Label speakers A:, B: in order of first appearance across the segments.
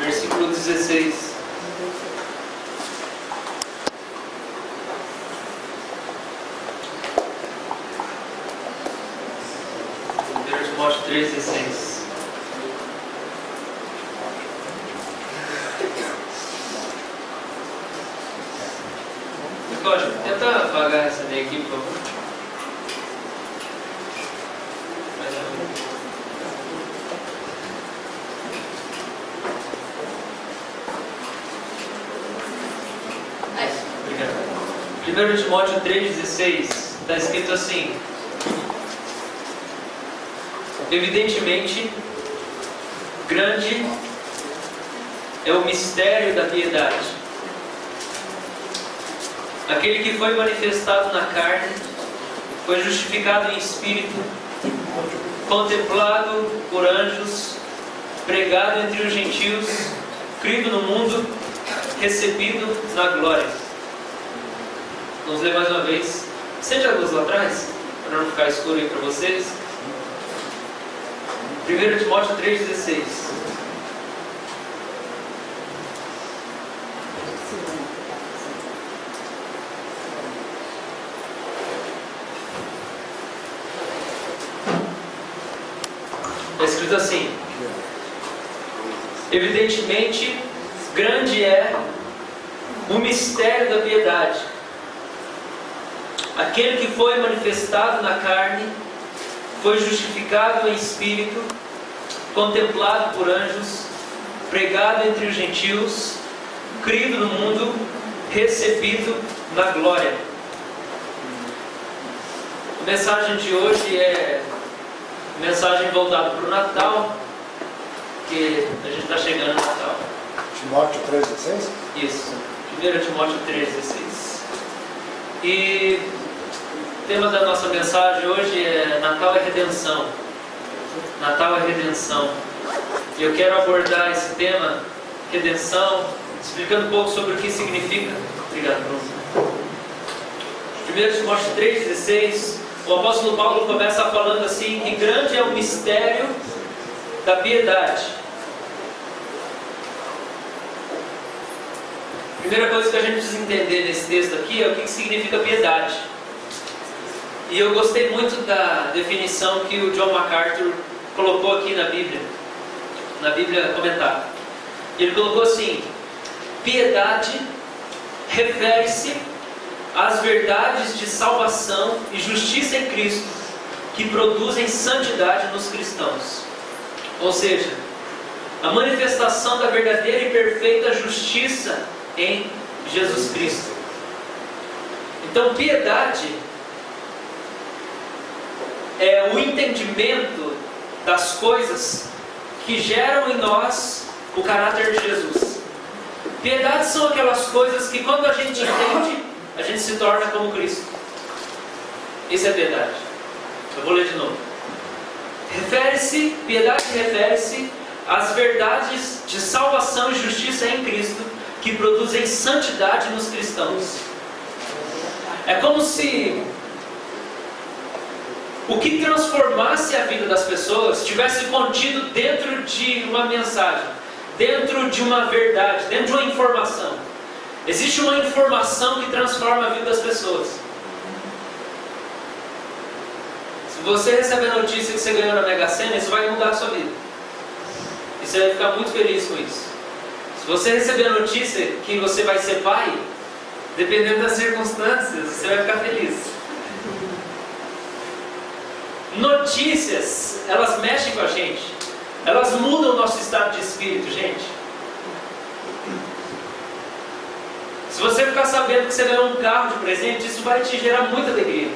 A: Versículo 16. Timóteo 3,16. Código, tenta apagar essa daí aqui, por favor. Obrigado. 1 Timóteo 3,16 está escrito assim: evidentemente, grande é o mistério da piedade. Aquele que foi manifestado na carne, foi justificado em espírito, contemplado por anjos, pregado entre os gentios, crido no mundo, recebido na glória. Vamos ler mais uma vez. Acende a luz lá atrás, para não ficar escuro aí para vocês. 1 Timóteo 3,16. Está escrito assim: evidentemente, grande é o mistério da piedade. Aquele que foi manifestado na carne, foi justificado em espírito, contemplado por anjos, pregado entre os gentios, crido no mundo, recebido na glória. A mensagem de hoje é mensagem voltada para o Natal, que a gente está chegando no Natal.
B: Timóteo 3,16?
A: Isso, 1 Timóteo 3,16. E o tema da nossa mensagem hoje é Natal é Redenção. Natal é Redenção. E eu quero abordar esse tema, redenção, explicando um pouco sobre o que significa. Obrigado, Bruno. 1 Timóteo 3,16, o apóstolo Paulo começa falando assim, que grande é o mistério da piedade. A primeira coisa que a gente precisa entender nesse texto aqui é o que significa piedade. E eu gostei muito da definição que o John MacArthur colocou aqui na Bíblia comentada. Ele colocou assim: piedade refere-se às verdades de salvação e justiça em Cristo que produzem santidade nos cristãos. Ou seja, a manifestação da verdadeira e perfeita justiça em Jesus Cristo. Então, piedade é o entendimento das coisas que geram em nós o caráter de Jesus. Piedade são aquelas coisas que, quando a gente entende, a gente se torna como Cristo. Isso é piedade. Eu vou ler de novo. Piedade refere-se às verdades de salvação e justiça em Cristo que produzem santidade nos cristãos. É como se o que transformasse a vida das pessoas estivesse contido dentro de uma mensagem, dentro de uma verdade, dentro de uma informação. Existe uma informação que transforma a vida das pessoas. Se você receber a notícia que você ganhou na Mega Sena, isso vai mudar a sua vida. E você vai ficar muito feliz com isso. Se você receber a notícia que você vai ser pai, dependendo das circunstâncias, você vai ficar feliz. Notícias, elas mexem com a gente. Elas mudam o nosso estado de espírito, gente. Se você ficar sabendo que você ganhou um carro de presente, isso vai te gerar muita alegria.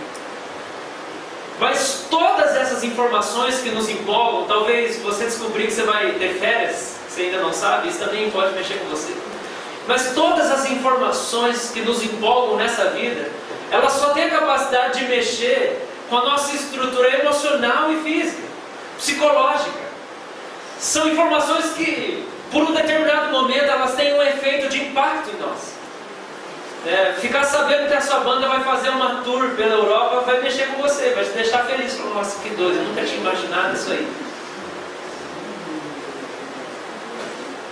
A: Mas todas essas informações que nos empolgam, talvez você descobrir que você vai ter férias, que você ainda não sabe, isso também pode mexer com você. Mas todas as informações que nos empolgam nessa vida, elas só têm a capacidade de mexer com a nossa estrutura emocional e física, psicológica. São informações que, por um determinado momento, elas têm um efeito de impacto em nós. Ficar sabendo que a sua banda vai fazer uma tour pela Europa vai mexer com você, vai te deixar feliz. Nossa, que doido, eu nunca tinha imaginado isso aí.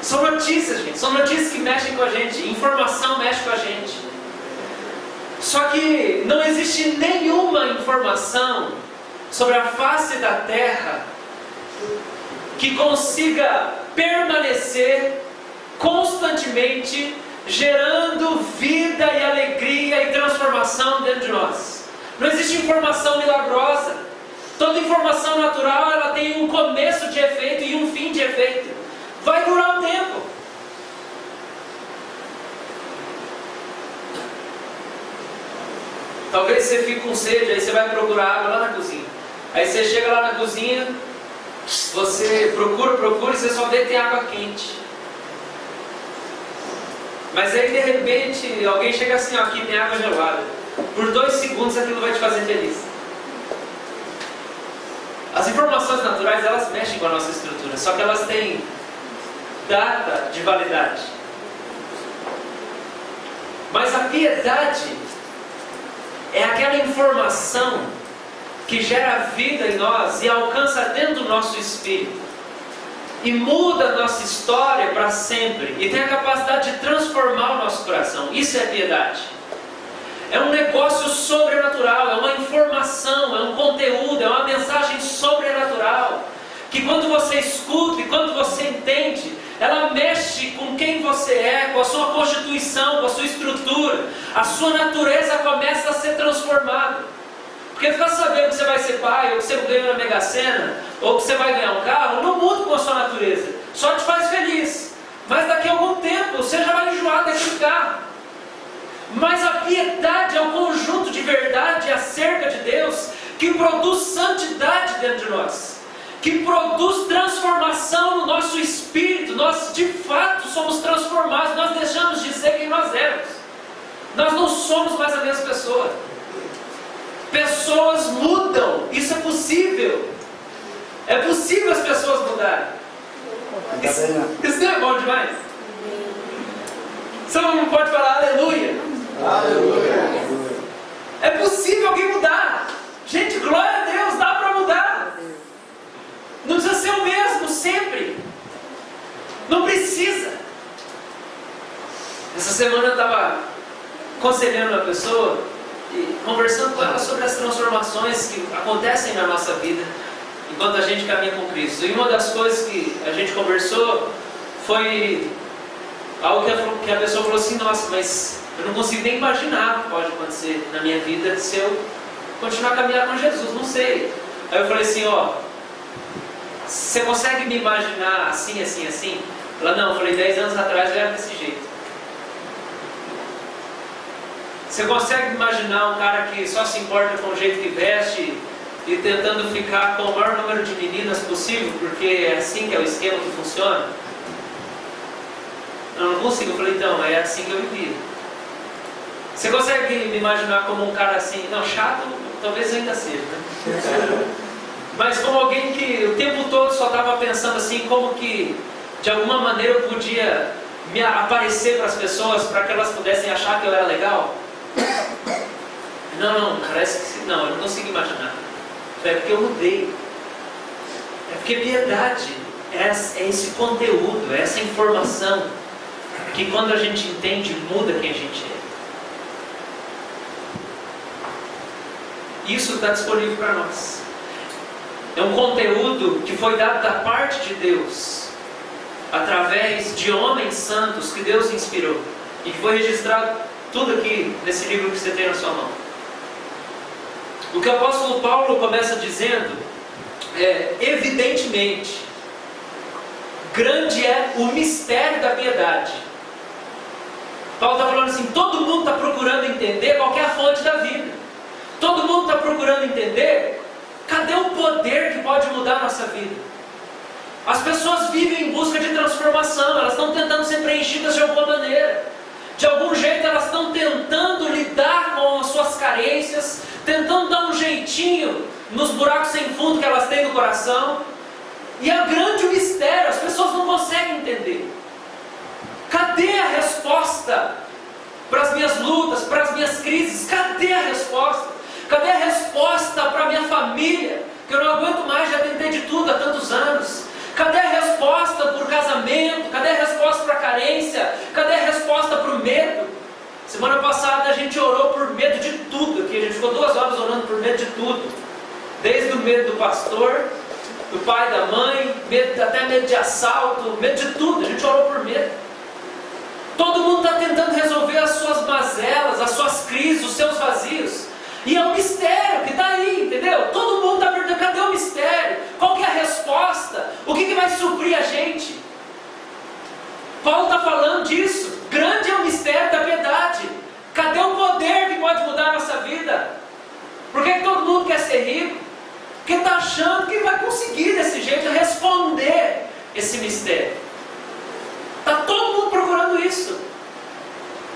A: São notícias, gente. São notícias que mexem com a gente. Informação mexe com a gente. Só que não existe nenhuma informação sobre a face da terra que consiga permanecer constantemente gerando vida e alegria e transformação dentro de nós. Não existe informação milagrosa. Toda informação natural, ela tem um começo de efeito e um fim de efeito. Vai durar um tempo. Talvez você fique com sede, aí você vai procurar água lá na cozinha. Aí você chega lá na cozinha, você procura e você só vê que tem água quente. Mas aí de repente alguém chega assim, ó, aqui tem água gelada. Por 2 segundos aquilo vai te fazer feliz. As informações naturais, elas mexem com a nossa estrutura, só que elas têm data de validade. Mas a piedade é aquela informação que gera vida em nós e alcança dentro do nosso espírito e muda a nossa história para sempre e tem a capacidade de transformar o nosso coração. Isso é piedade. É um negócio sobrenatural, é uma informação, é um conteúdo, é uma mensagem sobrenatural que quando você escuta e quando você entende, ela mexe com quem você é, com a sua constituição, com a sua estrutura. A sua natureza começa a ser transformada. Porque ficar sabendo que você vai ser pai, ou que você ganhou na Mega Sena, ou que você vai ganhar um carro, não muda com a sua natureza. Só te faz feliz. Mas daqui a algum tempo, você já vai enjoar daquele carro. Mas a piedade é um conjunto de verdade acerca de Deus que produz santidade dentro de nós, que produz transformação no nosso espírito. Nós de fato somos transformados, nós deixamos de ser quem nós éramos. Nós não somos mais a mesma pessoa. Pessoas mudam, isso é possível. É possível as pessoas mudarem. Isso não é bom demais? Você não pode falar aleluia?
B: Aleluia.
A: É possível alguém mudar. Gente, glória a Deus, dá para mudar. Não precisa ser o mesmo sempre. Não precisa. Essa semana eu estava aconselhando uma pessoa e conversando com ela sobre as transformações que acontecem na nossa vida enquanto a gente caminha com Cristo. E uma das coisas que a gente conversou foi algo que a pessoa falou assim: nossa, mas eu não consigo nem imaginar o que pode acontecer na minha vida se eu continuar a caminhar com Jesus, não sei. Aí eu falei assim: ó, você consegue me imaginar assim, assim, assim? Ela: não. Eu falei: 10 anos atrás eu era desse jeito. Você consegue imaginar um cara que só se importa com o jeito que veste e tentando ficar com o maior número de meninas possível, porque é assim que é o esquema que funciona? Eu não consigo. Eu falei: então, é assim que eu vivia. Você consegue me imaginar como um cara assim? Não, chato, talvez ainda seja, né? Mas como alguém que o tempo todo só estava pensando assim, como que de alguma maneira eu podia me aparecer para as pessoas para que elas pudessem achar que eu era legal? Não, parece que não, eu não consigo imaginar. É porque eu mudei. É porque piedade é esse conteúdo, é essa informação que quando a gente entende, muda quem a gente é. Isso está disponível para nós. É um conteúdo que foi dado da parte de Deus, através de homens santos que Deus inspirou, e que foi registrado tudo aqui nesse livro que você tem na sua mão. O que o apóstolo Paulo começa dizendo é: evidentemente, grande é o mistério da piedade. Paulo está falando assim: todo mundo está procurando entender qual é a fonte da vida. Todo mundo está procurando entender cadê o poder que pode mudar a nossa vida. As pessoas vivem em busca de transformação, elas estão tentando ser preenchidas de alguma maneira. De algum jeito elas estão tentando lidar com as suas carências, tentando dar um jeitinho nos buracos sem fundo que elas têm no coração. E é grande o mistério, as pessoas não conseguem entender. minhas lutas, para as minhas crises? Cadê a resposta? Cadê a resposta para a minha família? Que eu não aguento mais, já tentei de tudo há tantos anos. Cadê a resposta para o casamento? Cadê a resposta para a carência? Cadê a resposta para o medo? Semana passada a gente orou por medo de tudo aqui. A gente ficou 2 horas orando por medo de tudo. Desde o medo do pastor, do pai, da mãe, até medo de assalto, medo de tudo. A gente orou por medo. Todo mundo está tentando resolver as suas mazelas, as suas crises, os seus vazios. E é um mistério que está aí, entendeu? Todo mundo está perguntando, cadê o mistério? Qual que é a resposta? O que vai suprir a gente? Paulo está falando disso. Grande é o mistério da piedade. Cadê o poder que pode mudar a nossa vida? Por que todo mundo quer ser rico? Porque está achando que vai conseguir desse jeito responder esse mistério. Está todo mundo procurando isso.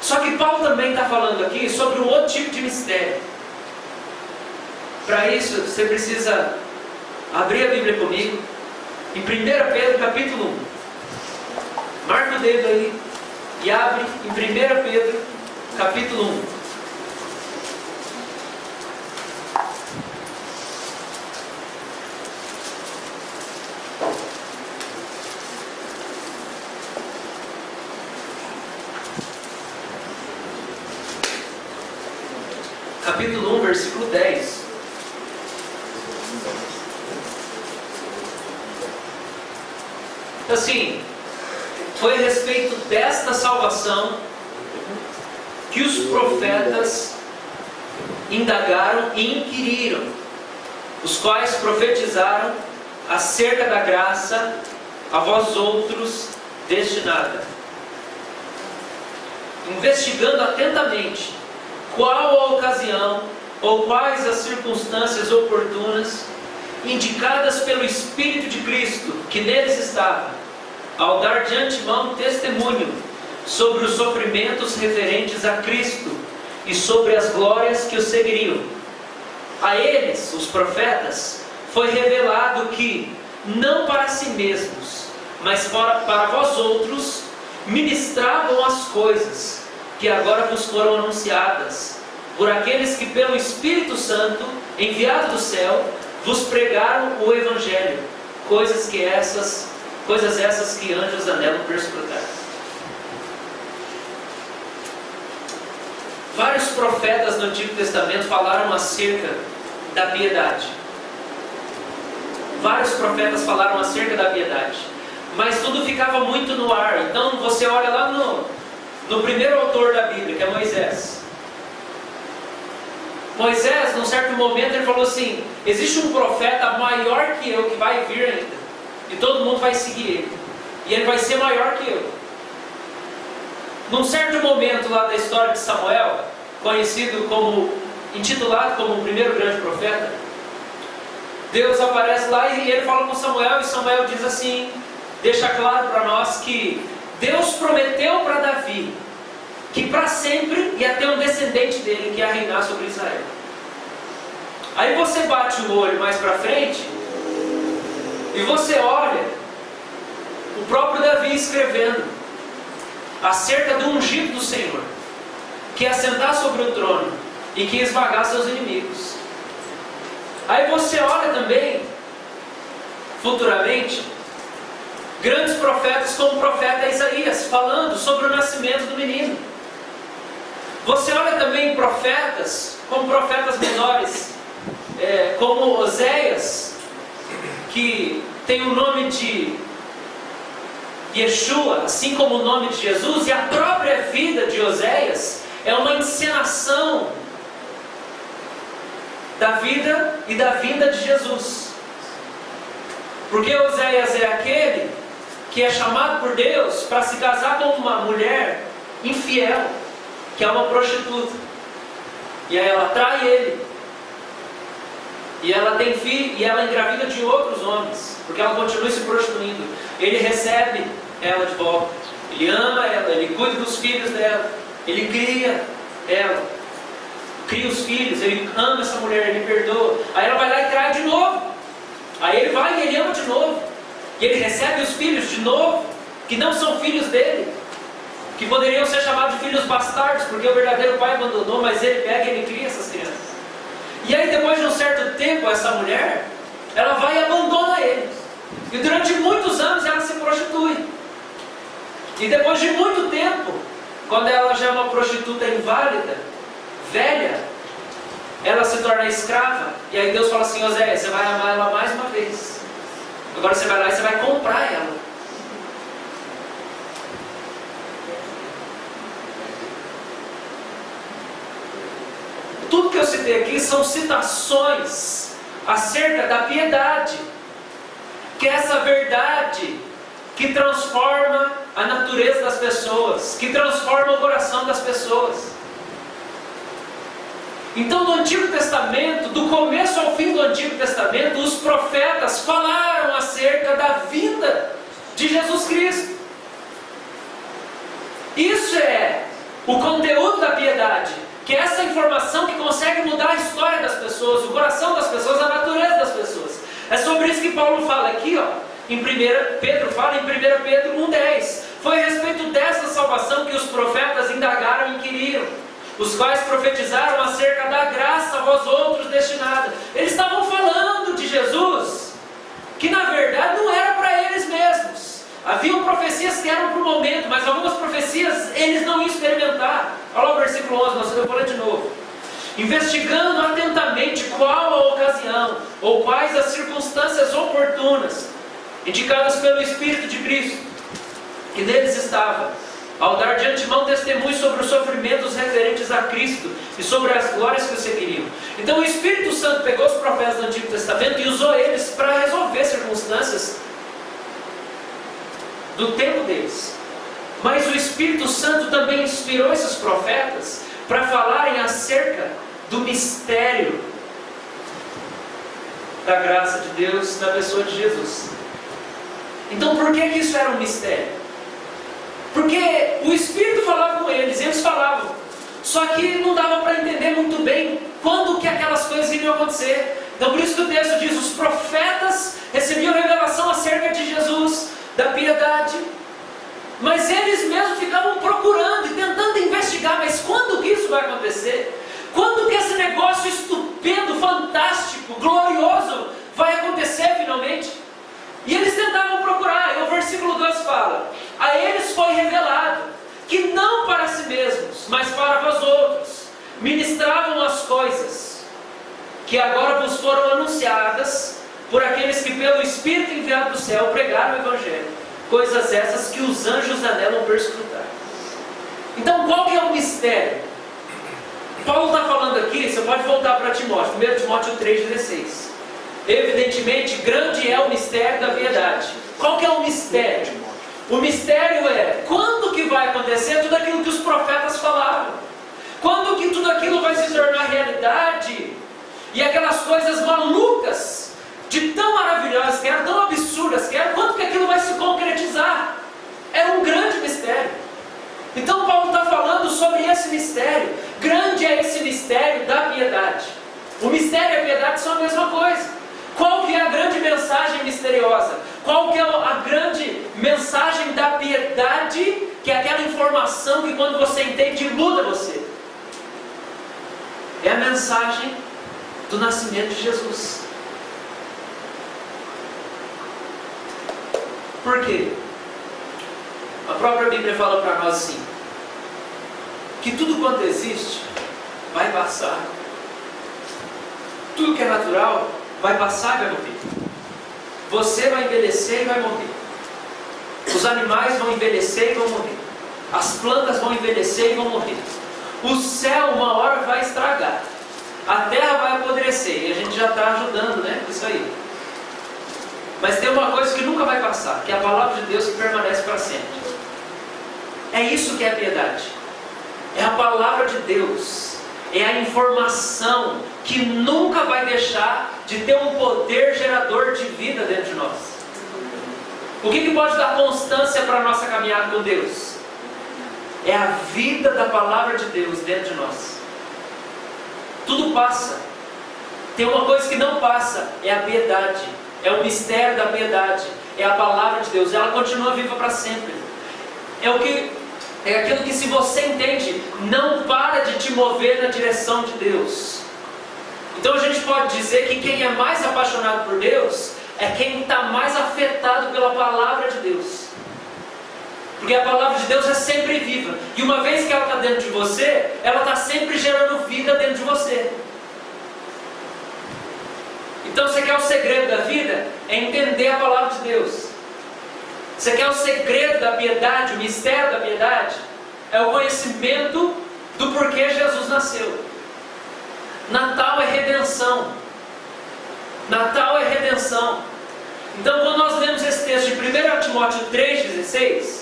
A: Só que Paulo também está falando aqui sobre um outro tipo de mistério. Para isso, você precisa abrir a Bíblia comigo em 1 Pedro capítulo 1. Marca o dedo aí e abre em 1 Pedro capítulo 1. Capítulo 1, versículo 10. Assim, foi a respeito desta salvação que os profetas indagaram e inquiriram, os quais profetizaram acerca da graça a vós outros destinada, investigando atentamente qual a ocasião ou quais as circunstâncias oportunas indicadas pelo Espírito de Cristo que neles estava, ao dar de antemão testemunho sobre os sofrimentos referentes a Cristo e sobre as glórias que o seguiriam. A eles, os profetas, foi revelado que, não para si mesmos, mas para vós outros, ministravam as coisas que agora vos foram anunciadas, por aqueles que pelo Espírito Santo, enviado do céu, vos pregaram o Evangelho, coisas essas que anjos anelam perscrutar. Vários profetas no Antigo Testamento falaram acerca da piedade. Vários profetas falaram acerca da piedade, mas tudo ficava muito no ar. Então você olha lá no primeiro autor da Bíblia, que é Moisés. Moisés, num certo momento, ele falou assim: existe um profeta maior que eu que vai vir ainda, e todo mundo vai seguir ele, e ele vai ser maior que eu. Num certo momento lá da história de Samuel, intitulado como o primeiro grande profeta, Deus aparece lá e ele fala com Samuel, e Samuel diz assim, deixa claro para nós que Deus prometeu para Davi que para sempre ia ter um descendente dele que ia reinar sobre Israel. Aí você bate o olho mais para frente e você olha o próprio Davi escrevendo acerca do ungido do Senhor, que ia sentar sobre o trono e que ia esmagar seus inimigos. Aí você olha também, futuramente, grandes profetas como o profeta Isaías, falando sobre o nascimento do menino. Você olha também profetas, como profetas menores, como Oséias, que tem o nome de Yeshua, assim como o nome de Jesus, e a própria vida de Oséias é uma encenação da vida e da vinda de Jesus. Porque Oséias é aquele que é chamado por Deus para se casar com uma mulher infiel, que é uma prostituta, e aí ela trai ele, e ela tem filho, e ela engravida de outros homens, porque ela continua se prostituindo. Ele recebe ela de volta, ele ama ela, ele cuida dos filhos dela, ele cria ela, cria os filhos, ele ama essa mulher, ele perdoa. Aí ela vai lá e trai de novo, aí ele vai e ele ama de novo, e ele recebe os filhos de novo, que não são filhos dele, que poderiam ser chamados de filhos bastardos, porque o verdadeiro pai abandonou, mas ele pega e ele cria essas crianças. E aí depois de um certo tempo, essa mulher, ela vai e abandona eles. E durante muitos anos ela se prostitui. E depois de muito tempo, quando ela já é uma prostituta inválida, velha, ela se torna escrava. E aí Deus fala assim: Oséias, você vai amar ela mais uma vez. Agora você vai lá e você vai comprar ela. Tudo que eu citei aqui são citações acerca da piedade, que é essa verdade que transforma a natureza das pessoas, que transforma o coração das pessoas. Então, no Antigo Testamento, do começo ao fim do Antigo Testamento, os profetas falaram acerca da vinda de Jesus Cristo. Isso é o conteúdo da piedade, que é essa informação que consegue mudar a história das pessoas, o coração das pessoas, a natureza das pessoas. É sobre isso que Paulo fala aqui, Pedro fala em 1 Pedro 1,10. Foi a respeito dessa salvação que os profetas indagaram e inquiriram, os quais profetizaram acerca da graça a vós outros destinada. Eles estavam falando de Jesus, que na verdade não era para eles mesmos. Haviam profecias que eram para o momento, mas algumas profecias eles não iam experimentar. Olha lá o versículo 11, eu vou ler de novo. Investigando atentamente qual a ocasião, ou quais as circunstâncias oportunas, indicadas pelo Espírito de Cristo, que neles estava, ao dar de antemão testemunho sobre os sofrimentos referentes a Cristo e sobre as glórias que o seguiriam. Então o Espírito Santo pegou os profetas do Antigo Testamento e usou eles para resolver circunstâncias do tempo deles. Mas o Espírito Santo também inspirou esses profetas para falarem acerca do mistério da graça de Deus na pessoa de Jesus. Então por que isso era um mistério? Porque o Espírito falava com eles, eles falavam, só que não dava para entender muito bem quando que aquelas coisas iriam acontecer. Então por isso que o texto diz: os profetas recebiam revelação acerca de Jesus, da piedade, mas eles mesmos ficavam procurando e tentando investigar, mas quando que isso vai acontecer? Quando que esse negócio estupendo, fantástico, glorioso vai acontecer finalmente? E eles tentavam procurar, e o versículo 2 fala: a eles foi revelado, que não para si mesmos, mas para vós outros, ministravam as coisas, que agora vos foram anunciadas, por aqueles que pelo Espírito enviado do céu pregaram o Evangelho, coisas essas que os anjos anelam perscrutar. Então qual que é o mistério? Paulo está falando aqui, você pode voltar para Timóteo, 1 Timóteo 3,16. Evidentemente, grande é o mistério da piedade. Qual que é o mistério? O mistério é quando que vai acontecer tudo aquilo que os profetas falavam. Quando que tudo aquilo vai se tornar realidade. E aquelas coisas malucas, de tão maravilhosas que eram, tão absurdas que eram, quando que aquilo vai se concretizar? Era um grande mistério. Então Paulo está falando sobre esse mistério. Grande é esse mistério da piedade. O mistério e a piedade são a mesma coisa. Qual que é a grande mensagem misteriosa? Qual que é a grande mensagem da piedade? Que é aquela informação que quando você entende, muda você. É a mensagem do nascimento de Jesus. Por quê? A própria Bíblia fala para nós assim, que tudo quanto existe vai passar. Tudo que é natural vai passar e vai morrer. Você vai envelhecer e vai morrer. Os animais vão envelhecer e vão morrer. As plantas vão envelhecer e vão morrer. O céu uma hora vai estragar. A terra vai apodrecer. E a gente já está ajudando, né? Isso aí. Mas tem uma coisa que nunca vai passar, que é a palavra de Deus que permanece para sempre. É isso que é a piedade. É a palavra de Deus. É a informação que nunca vai deixar de ter um poder gerador de vida dentro de nós. O que pode dar constância para a nossa caminhada com Deus? É a vida da palavra de Deus dentro de nós. Tudo passa. Tem uma coisa que não passa, é a piedade. É o mistério da piedade. É a palavra de Deus. Ela continua viva para sempre. É o que É aquilo que, se você entende, não para de te mover na direção de Deus. Então a gente pode dizer que quem é mais apaixonado por Deus é quem está mais afetado pela palavra de Deus. Porque a palavra de Deus é sempre viva. E uma vez que ela está dentro de você, ela está sempre gerando vida dentro de você. Então você quer o segredo da vida? É entender a palavra de Deus. Você quer o segredo da piedade, o mistério da piedade? É o conhecimento do porquê Jesus nasceu. Natal é redenção. Natal é redenção. Então quando nós lemos esse texto de 1 Timóteo 3,16,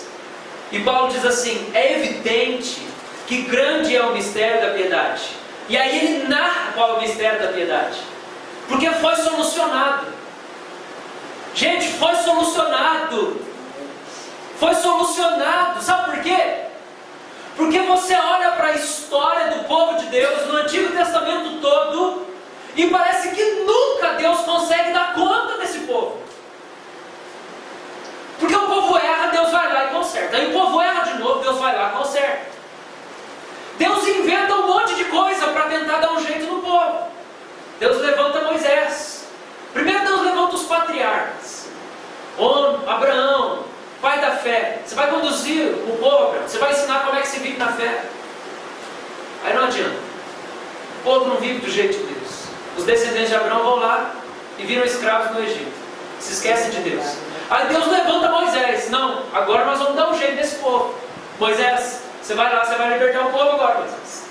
A: e Paulo diz assim: é evidente que grande é o mistério da piedade. E aí ele narra qual é o mistério da piedade. Porque foi solucionado. Gente, foi solucionado. Foi solucionado. Sabe por quê? Porque você olha para a história do povo de Deus no Antigo Testamento todo e parece que nunca Deus consegue dar conta desse povo. Porque o povo erra, Deus vai lá e conserta. Aí o povo erra de novo, Deus vai lá e conserta. Deus inventa um monte de coisa para tentar dar um jeito no povo. Deus levanta Moisés. Primeiro Deus levanta os patriarcas. Abraão, pai da fé. Você vai conduzir o povo, você vai ensinar como é que se vive na fé. Aí não adianta. O povo não vive do jeito de Deus. Os descendentes de Abraão vão lá e viram escravos no Egito. Se esquecem de Deus. Aí Deus levanta Moisés. Não, agora nós vamos dar um jeito nesse povo. Moisés, você vai lá, você vai libertar o povo agora, Moisés.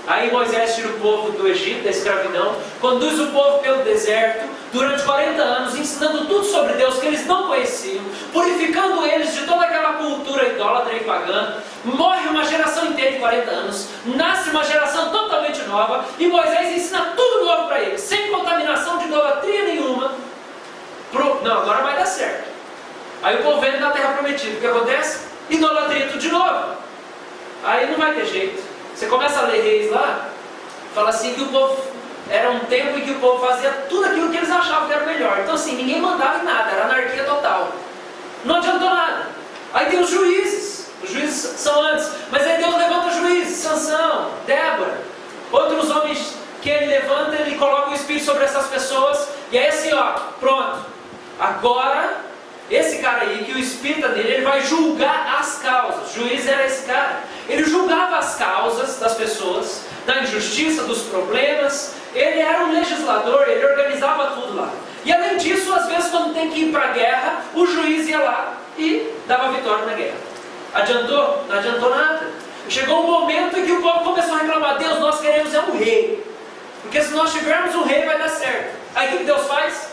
A: Aí Moisés tira o povo do Egito, da escravidão, conduz o povo pelo deserto, durante 40 anos, ensinando tudo sobre Deus que eles não conheciam, purificando eles de toda aquela cultura idólatra e pagã. Morre uma geração inteira de 40 anos, nasce uma geração totalmente nova, e Moisés ensina tudo novo para eles, sem contaminação de idolatria nenhuma. Não, agora vai dar certo. Aí o povo vem na terra prometida, o que acontece? Idolatria tudo de novo. Aí não vai ter jeito. Você começa a ler Reis lá, fala assim que o povo, era um tempo em que o povo fazia tudo aquilo que eles achavam que era melhor. Então assim, ninguém mandava em nada, era anarquia total. Não adiantou nada. Aí tem os juízes são antes, mas aí Deus levanta juízes, Sansão, Débora, outros homens que ele levanta, ele coloca o Espírito sobre essas pessoas, e aí assim, ó, pronto, agora esse cara aí, que o Espírito dele, ele vai julgar as causas. O juiz era esse cara. Ele julgava as causas das pessoas, da injustiça, dos problemas. Ele era um legislador, ele organizava tudo lá. E além disso, às vezes quando tem que ir para a guerra, o juiz ia lá e dava vitória na guerra. Adiantou? Não adiantou nada. Chegou um momento em que o povo começou a reclamar: Deus, nós queremos é um rei. Porque se nós tivermos um rei vai dar certo. Aí o que Deus faz?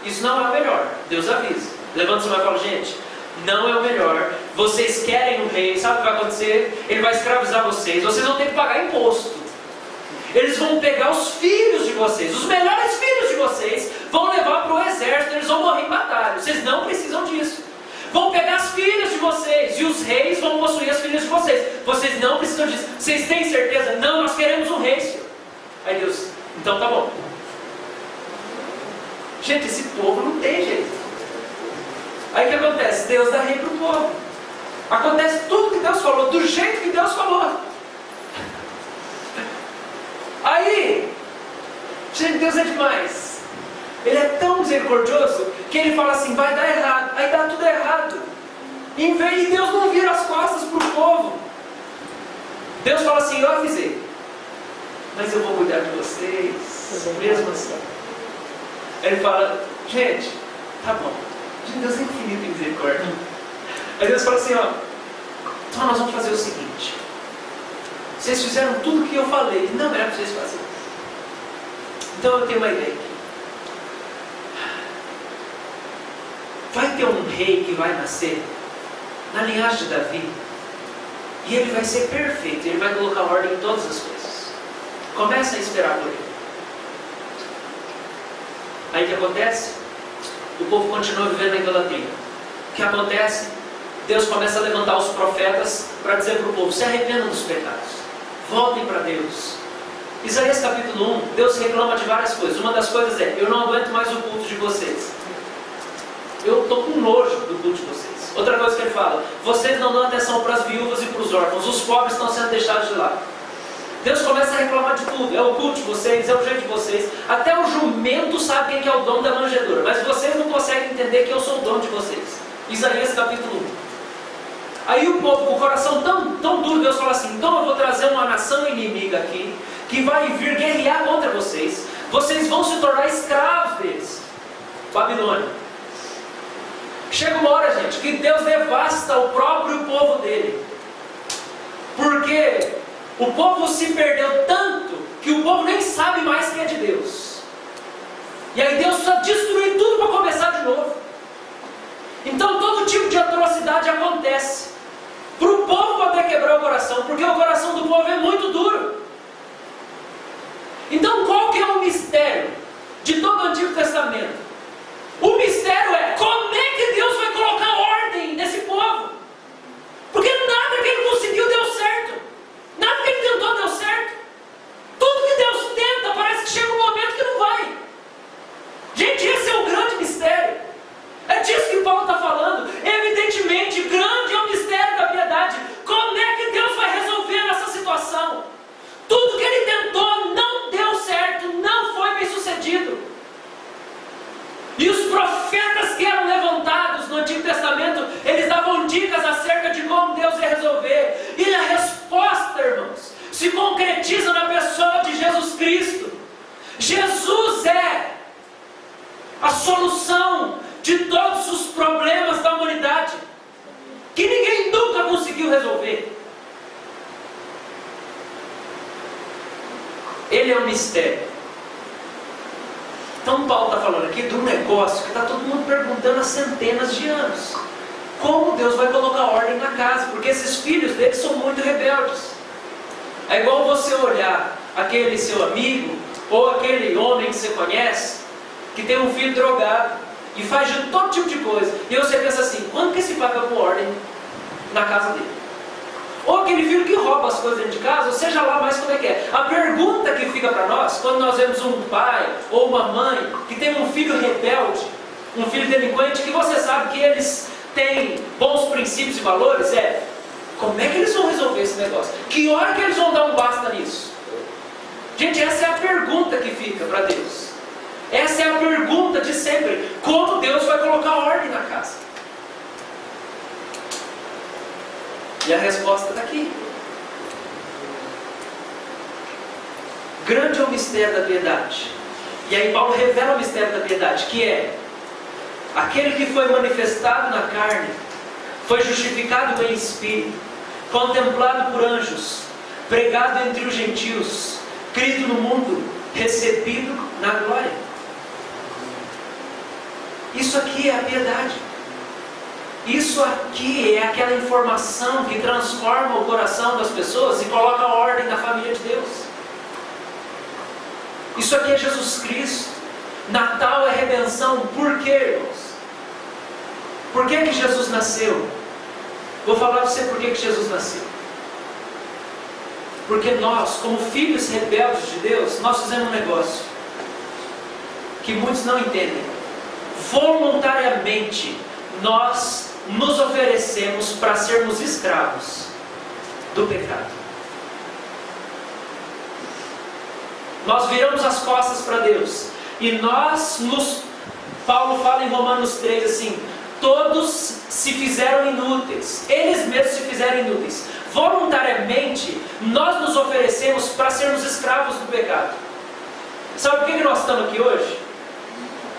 A: Isso não é o melhor. Deus avisa. Levanta sua mão e fala: gente, não é o melhor. Vocês querem um rei, sabe o que vai acontecer? Ele vai escravizar vocês. Vocês vão ter que pagar imposto. Eles vão pegar os filhos de vocês, os melhores filhos de vocês, vão levar para o exército. Eles vão morrer em batalha. Vocês não precisam disso. Vão pegar as filhas de vocês, e os reis vão possuir as filhas de vocês. Vocês não precisam disso. Vocês têm certeza? Não, nós queremos um rei, Senhor. Aí Deus: então tá bom. Gente, esse povo não tem jeito. Aí o que acontece? Deus dá rei para o povo. Acontece tudo que Deus falou, do jeito que Deus falou. Aí, gente, Deus é demais. Ele é tão misericordioso que ele fala assim: vai dar errado. Aí dá tudo errado. E Deus não vira as costas para o povo. Deus fala assim: eu avisei, mas eu vou cuidar de vocês, mesmo assim. Aí ele fala: gente, tá bom. Deus é infinito em misericórdia. Aí Deus fala assim: ó, então nós vamos fazer o seguinte: vocês fizeram tudo o que eu falei, não era para vocês fazerem. Então eu tenho uma ideia aqui. Vai ter um rei que vai nascer na linhagem de Davi, e ele vai ser perfeito, ele vai colocar ordem em todas as coisas. Começa a esperar por ele. Aí o que acontece? O povo continua vivendo na idolatria. O que acontece? Deus começa a levantar os profetas para dizer para o povo: se arrependam dos pecados, voltem para Deus. Isaías capítulo 1, Deus reclama de várias coisas. Uma das coisas é: eu não aguento mais o culto de vocês. eu estou com nojo do culto de vocês. Outra coisa que ele fala: vocês não dão atenção para as viúvas e para os órfãos, os pobres estão sendo deixados de lado. Deus começa a reclamar de tudo. É o culto de vocês, é o jeito de vocês. Até o jumento sabe quem que é o dono da manjedoura, mas vocês não conseguem entender que eu sou o dono de vocês. Isaías capítulo 1. Aí o povo, com o coração tão duro, Deus fala assim: então eu vou trazer uma nação inimiga aqui, que vai vir guerrear contra vocês. Vocês vão se tornar escravos deles. Babilônia. Chega uma hora, gente, que Deus devasta o próprio povo dele. Porque o povo se perdeu tanto que o povo nem sabe mais quem é de Deus. E aí Deus precisa destruir tudo para começar de novo. Então todo tipo de atrocidade acontece para o povo poder quebrar o coração, porque o coração do povo é muito duro. Então qual que é o mistério de todo o Antigo Testamento? O mistério é: como é que Deus vai colocar ordem nesse povo? Porque nada que ele conseguiu deu certo. Nada que ele tentou deu certo. Tudo que Deus tenta parece que chega um momento que não vai. Gente, esse é o grande mistério. É disso que Paulo está falando. Evidentemente, grande é o mistério da piedade. Como é que Deus vai resolver essa situação? Tudo que ele tentou não deu certo, não foi bem sucedido. E os profetas que eram levantados no Antigo Testamento, eles davam dicas acerca de como Deus ia resolver. E a resposta, irmãos, se concretiza na pessoa de Jesus Cristo. Jesus é a solução de todos os problemas da humanidade, que ninguém nunca conseguiu resolver. Ele é um mistério. Então Paulo está falando aqui de um negócio que está todo mundo perguntando há centenas de anos: como Deus vai colocar ordem na casa? Porque esses filhos dele são muito rebeldes. É igual você olhar aquele seu amigo, ou aquele homem que você conhece, que tem um filho drogado, e faz de todo tipo de coisa, e você pensa assim: quando que esse pai vai pôr ordem na casa dele? Ou aquele filho que rouba as coisas dentro de casa, ou seja lá mais como é que é. A pergunta que fica para nós, quando nós vemos um pai ou uma mãe que tem um filho rebelde, um filho delinquente, que você sabe que eles têm bons princípios e valores, é: como é que eles vão resolver esse negócio? Que hora que eles vão dar um basta nisso? Gente, essa é a pergunta que fica para Deus. Essa é a pergunta de sempre: como Deus vai colocar ordem na casa? E a resposta está aqui. Grande é o mistério da piedade. E aí Paulo revela o mistério da piedade, que é: aquele que foi manifestado na carne, foi justificado em espírito, contemplado por anjos, pregado entre os gentios, crido no mundo, recebido na glória. Isso aqui é a piedade. Isso aqui é aquela informação que transforma o coração das pessoas e coloca a ordem na família de Deus. Isso aqui é Jesus Cristo. Natal é redenção. Por quê, irmãos? Por que Jesus nasceu? Vou falar para você por que Jesus nasceu. Porque nós, como filhos rebeldes de Deus, nós fizemos um negócio que muitos não entendem. Voluntariamente, nós nos oferecemos para sermos escravos do pecado. Nós viramos as costas para Deus. E Paulo fala em Romanos 3 assim: todos se fizeram inúteis. Eles mesmos se fizeram inúteis. Voluntariamente, nós nos oferecemos para sermos escravos do pecado. Sabe por que nós estamos aqui hoje?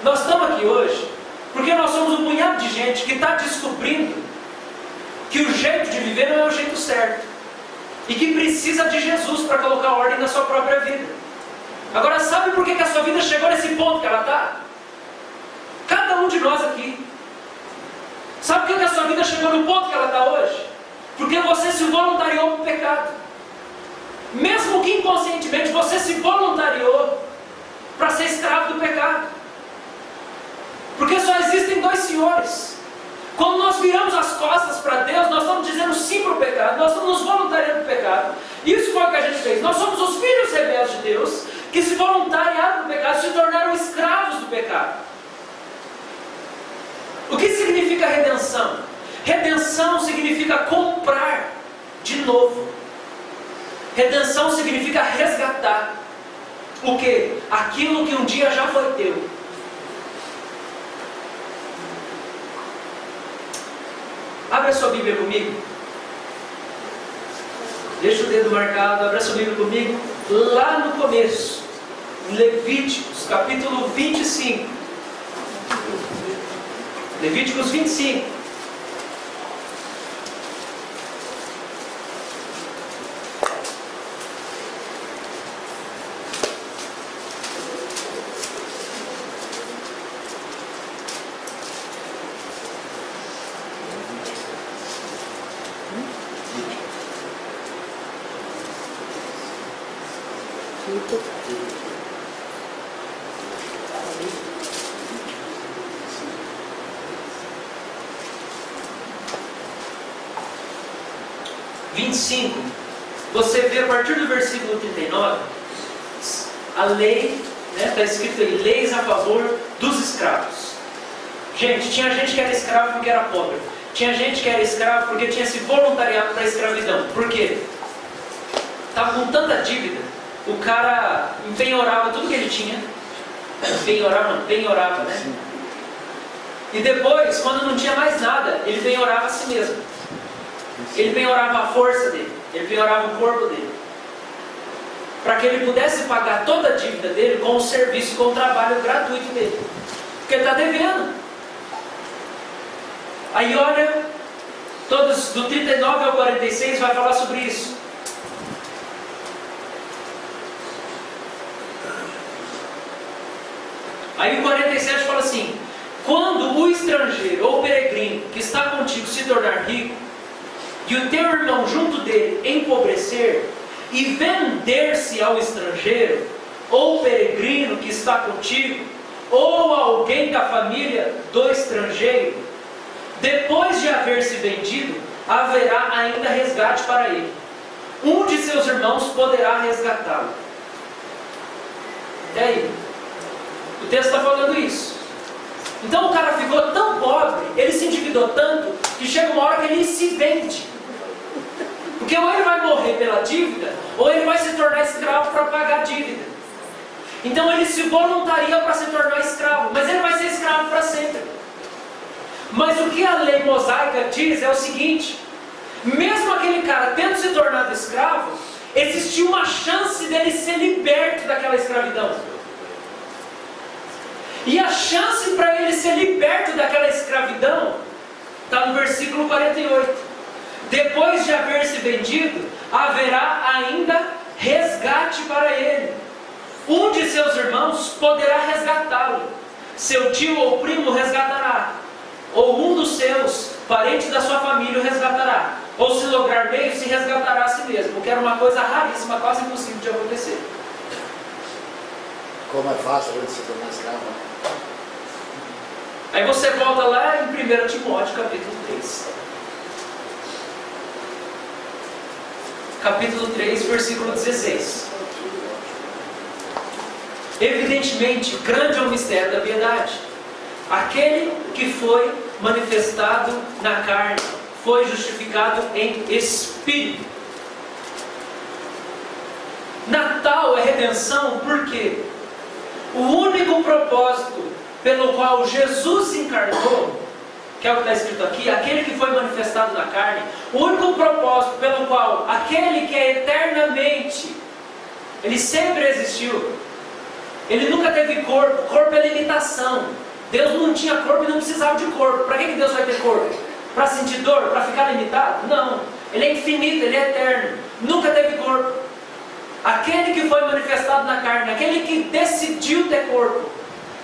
A: Nós estamos aqui hoje porque nós somos um punhado de gente que está descobrindo que o jeito de viver não é o jeito certo, e que precisa de Jesus para colocar ordem na sua própria vida. Agora, sabe por que a sua vida chegou nesse ponto que ela está? Cada um de nós aqui. Sabe por que a sua vida chegou no ponto que ela está hoje? Porque você se voluntariou para o pecado. Mesmo que inconscientemente, você se voluntariou para ser escravo do pecado. Porque só existem dois senhores. Quando nós viramos as costas para Deus, nós estamos dizendo sim para o pecado, nós estamos nos voluntariando para o pecado. Isso foi o que a gente fez. Nós somos os filhos rebeldes de Deus, que se voluntariaram para o pecado, se tornaram escravos do pecado. O que significa redenção? Redenção significa comprar de novo. Redenção significa resgatar. O que? Aquilo que um dia já foi teu. Abra sua Bíblia comigo. Deixa o dedo marcado, abra sua Bíblia comigo. Lá no começo, Levíticos, capítulo 25. Levíticos 25. Você vê a partir do versículo 39, a lei, está escrito aí, leis a favor dos escravos. Gente, tinha gente que era escravo porque era pobre. Tinha gente que era escravo porque tinha se voluntariado para a escravidão. Por quê? Estava com tanta dívida, o cara empenhorava tudo que ele tinha. Penhorava, né? E depois, quando não tinha mais nada, ele penhorava a si mesmo. Ele penhorava a força dele, ele penhorava o corpo dele, para que ele pudesse pagar toda a dívida dele com o serviço, com o trabalho gratuito dele, porque ele está devendo. Aí olha, todos do 39 ao 46 vai falar sobre isso. Aí o 47 fala assim: quando o estrangeiro ou peregrino que está contigo se tornar rico, e o teu irmão junto dele empobrecer, e vender-se ao estrangeiro, ou peregrino que está contigo, ou alguém da família do estrangeiro, depois de haver se vendido, haverá ainda resgate para ele. Um de seus irmãos poderá resgatá-lo. E aí? O texto está falando isso. Então o cara ficou tão pobre, ele se endividou tanto, que chega uma hora que ele se vende. Porque ou ele vai morrer pela dívida, ou ele vai se tornar escravo para pagar a dívida. Então ele se voluntaria para se tornar escravo, mas ele vai ser escravo para sempre. Mas o que a lei mosaica diz é o seguinte: mesmo aquele cara tendo se tornado escravo, existia uma chance dele ser liberto daquela escravidão. E a chance para ele ser liberto daquela escravidão está no versículo 48. Depois de haver se vendido, haverá ainda resgate para ele. Um de seus irmãos poderá resgatá-lo. Seu tio ou primo resgatará. Ou um dos seus, parente da sua família, o resgatará. Ou se lograr meio, se resgatará a si mesmo. O que era uma coisa raríssima, quase impossível de acontecer.
B: Como é fácil ele se tornar escravo.
A: Aí você volta lá em 1 Timóteo, capítulo 3. Capítulo 3, versículo 16. Evidentemente, grande é o mistério da piedade. Aquele que foi manifestado na carne, foi justificado em espírito. Natal é redenção porque o único propósito pelo qual Jesus encarnou, que é o que está escrito aqui, aquele que foi manifestado na carne, o único propósito pelo qual aquele que é eternamente, ele sempre existiu, ele nunca teve corpo. Corpo é limitação. Deus não tinha corpo e não precisava de corpo. Para que Deus vai ter corpo? Para sentir dor? Para ficar limitado? Não, ele é infinito, ele é eterno, nunca teve corpo. Aquele que foi manifestado na carne, aquele que decidiu ter corpo,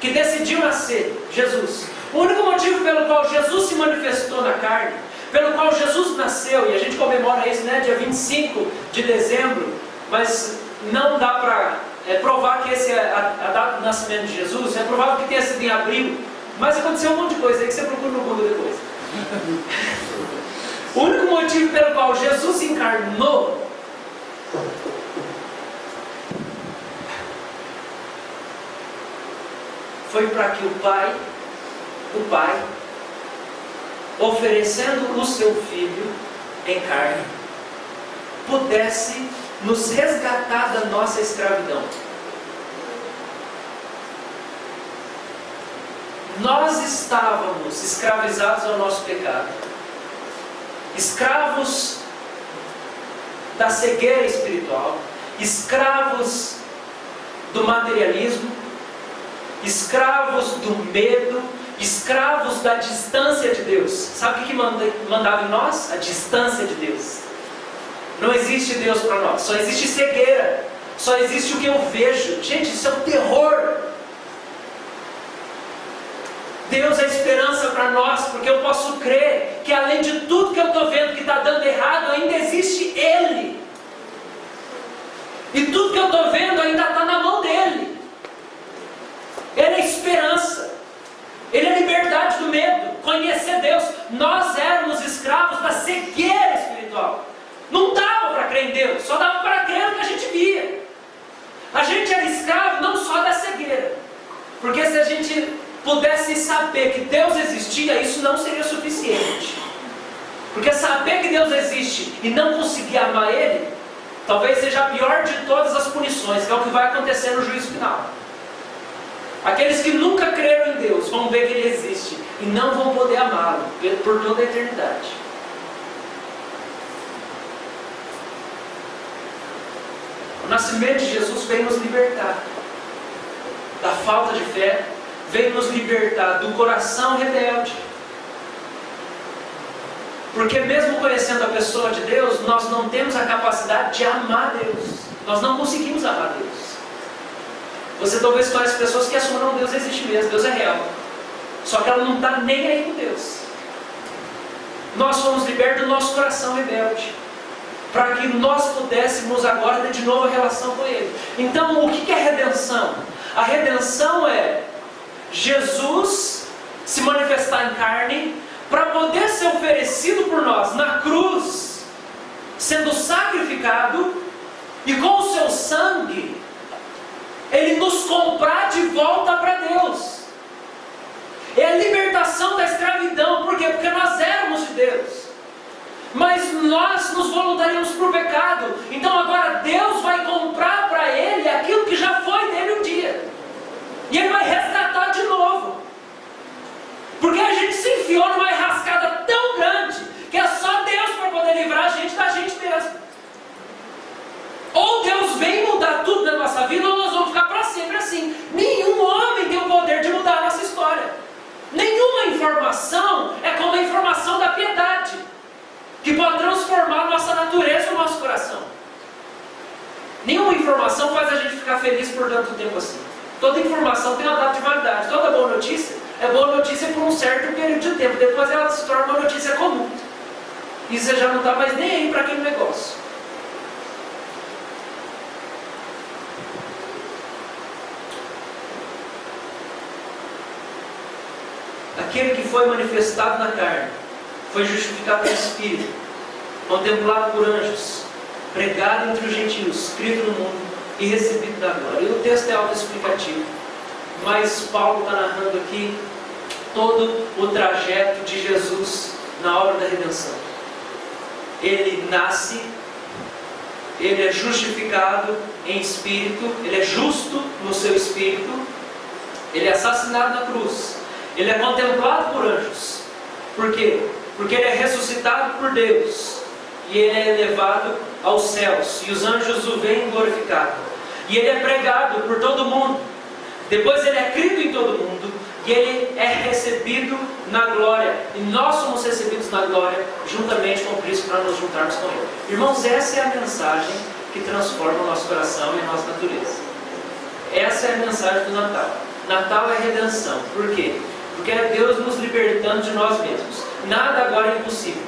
A: que decidiu nascer, Jesus. O único motivo pelo qual Jesus se manifestou na carne, pelo qual Jesus nasceu, e a gente comemora isso, né, dia 25 de dezembro, mas não dá para provar que essa é a data do nascimento de Jesus. É provável que tenha sido em abril, mas aconteceu um monte de coisa aí que você procura no Google depois. O único motivo pelo qual Jesus se encarnou foi para que o Pai oferecendo o seu Filho em carne, pudesse nos resgatar da nossa escravidão. Nós estávamos escravizados ao nosso pecado, escravos da cegueira espiritual, escravos do materialismo, escravos do medo, escravos da distância de Deus. Sabe o que mandava em nós? A distância de Deus. Não existe Deus para nós, só existe cegueira, só existe o que eu vejo. Gente, isso é um terror. Deus é esperança para nós, porque eu posso crer que além de tudo que eu estou vendo que está dando errado, ainda existe Ele. E tudo que eu estou vendo ainda está na mão dEle. Ele é esperança. Ele é liberdade do medo. Conhecer Deus. Nós éramos escravos da cegueira espiritual. Não dava para crer em Deus, só dava para crer no que a gente via. A gente era escravo não só da cegueira, porque se a gente pudesse saber que Deus existia, isso não seria suficiente. Porque saber que Deus existe e não conseguir amar Ele, talvez seja a pior de todas as punições, que é o que vai acontecer no juízo final. Aqueles que nunca creram em Deus vão ver que Ele existe e não vão poder amá-lo por toda a eternidade. O nascimento de Jesus veio nos libertar da falta de fé, veio nos libertar do coração rebelde. Porque mesmo conhecendo a pessoa de Deus, nós não temos a capacidade de amar Deus. Nós não conseguimos amar Deus. Você talvez conheça pessoas que assumem que Deus existe mesmo, Deus é real. Só que ela não está nem aí com Deus. Nós fomos libertos do nosso coração rebelde, para que nós pudéssemos agora ter de novo a relação com Ele. Então, o que é redenção? A redenção é Jesus se manifestar em carne, para poder ser oferecido por nós na cruz, sendo sacrificado, e com o seu sangue, Ele nos comprar de volta para Deus. É a libertação da escravidão. Por quê? Porque nós éramos de Deus, mas nós nos voluntariamos para o pecado. Então agora Deus vai comprar para Ele aquilo que já foi dele um dia, e Ele vai resgatar de novo. Porque a gente se enfiou numa enrascada tão grande que é só Deus para poder livrar a gente da gente mesmo. Ou Deus vem mudar tudo na nossa vida, ou nós vamos ficar para sempre assim. Nenhum homem tem o poder de mudar a nossa história. Nenhuma informação é como a informação da piedade, que pode transformar a nossa natureza e o nosso coração. Nenhuma informação faz a gente ficar feliz por tanto tempo assim. Toda informação tem uma data de validade. Toda boa notícia é boa notícia por um certo período de tempo. Depois ela se torna uma notícia comum, e você já não está mais nem aí para aquele negócio. Aquele que foi manifestado na carne, foi justificado no Espírito, contemplado por anjos, pregado entre os gentios, escrito no mundo e recebido da glória. E o texto é autoexplicativo, mas Paulo está narrando aqui todo o trajeto de Jesus na obra da redenção. Ele nasce, ele é justificado em espírito, ele é justo no seu espírito, ele é assassinado na cruz, ele é contemplado por anjos. Por quê? Porque ele é ressuscitado por Deus, e ele é elevado aos céus, e os anjos o veem glorificado, e ele é pregado por todo mundo. Depois ele é crido em todo mundo, e ele é recebido na glória, e nós somos recebidos na glória juntamente com Cristo, para nos juntarmos com Ele. Irmãos, essa é a mensagem que transforma o nosso coração e a nossa natureza. Essa é a mensagem do Natal. Natal é redenção. Por quê? Porque é Deus nos libertando de nós mesmos. Nada agora é impossível.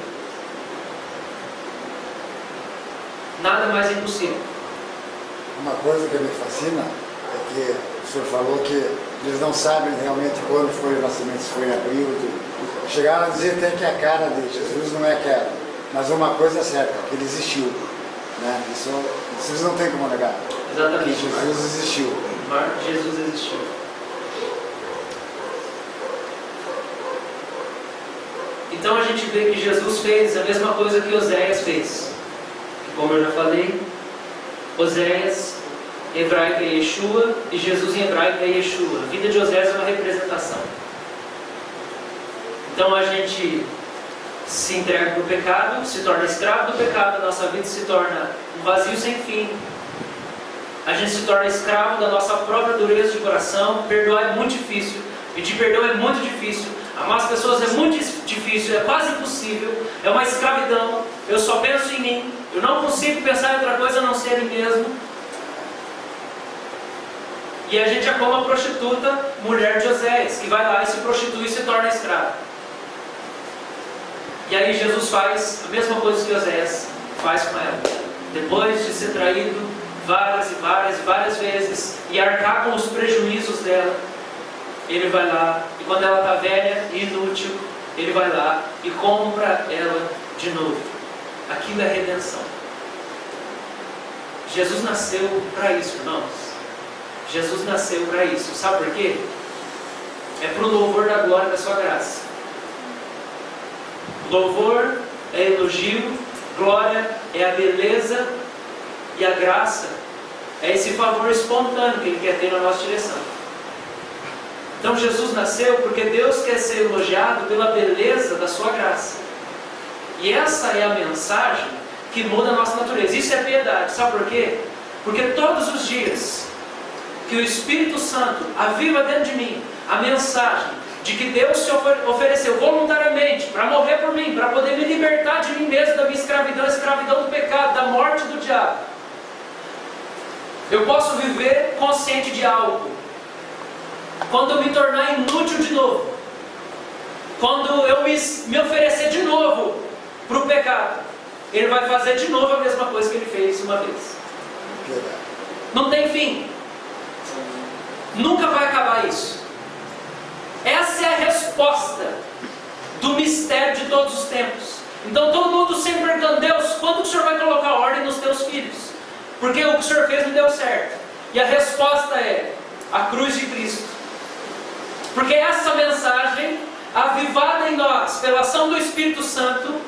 A: Nada mais é impossível.
B: Uma coisa que me fascina é que o senhor falou que eles não sabem realmente quando foi o nascimento, se foi em abril. Chegaram a dizer até que a cara de Jesus não é aquela. Mas uma coisa é certa, que ele existiu. Né? Isso vocês não têm como negar.
A: Exatamente.
B: Que Jesus existiu.
A: Jesus existiu. E Então a gente vê que Jesus fez a mesma coisa que Oséias fez. Como eu já falei, Oséias em hebraico é Yeshua e Jesus em hebraico é Yeshua. A vida de Oséias é uma representação. Então a gente se entrega para o pecado, se torna escravo do pecado, a nossa vida se torna um vazio sem fim. A gente se torna escravo da nossa própria dureza de coração. Perdoar é muito difícil, pedir perdão é muito difícil, amar as pessoas é muito difícil, é quase impossível, é uma escravidão. Eu só penso em mim, eu não consigo pensar em outra coisa a não ser em mim mesmo. E a gente é como a prostituta, mulher de Oséias, que vai lá e se prostitui e se torna escrava. E aí Jesus faz a mesma coisa que Oséias faz com ela. Depois de ser traído várias vezes e arcar com os prejuízos dela, ele vai lá e quando ela está velha e inútil, ele vai lá e compra ela de novo. Aquilo é redenção. Jesus nasceu para isso, irmãos. Jesus nasceu para isso. Sabe por quê? É para o louvor da glória da sua graça. Louvor é elogio, glória é a beleza e a graça é esse favor espontâneo que Ele quer ter na nossa direção. Então Jesus nasceu porque Deus quer ser elogiado pela beleza da sua graça. E essa é a mensagem que muda a nossa natureza. Isso é piedade. Sabe por quê? Porque todos os dias que o Espírito Santo aviva dentro de mim a mensagem de que Deus se ofereceu voluntariamente para morrer por mim, para poder me libertar de mim mesmo, da minha escravidão, a escravidão do pecado, da morte do diabo. Eu posso viver consciente de algo. Quando eu me tornar inútil de novo, quando eu me oferecer de novo para o pecado, Ele vai fazer de novo a mesma coisa que Ele fez uma vez. Não tem fim. Nunca vai acabar isso. Essa é a resposta do mistério de todos os tempos. Então todo mundo sempre perguntando: Deus, quando o Senhor vai colocar ordem nos teus filhos? Porque o que o Senhor fez não deu certo. E a resposta é a cruz de Cristo. Porque essa mensagem, avivada em nós pela ação do Espírito Santo,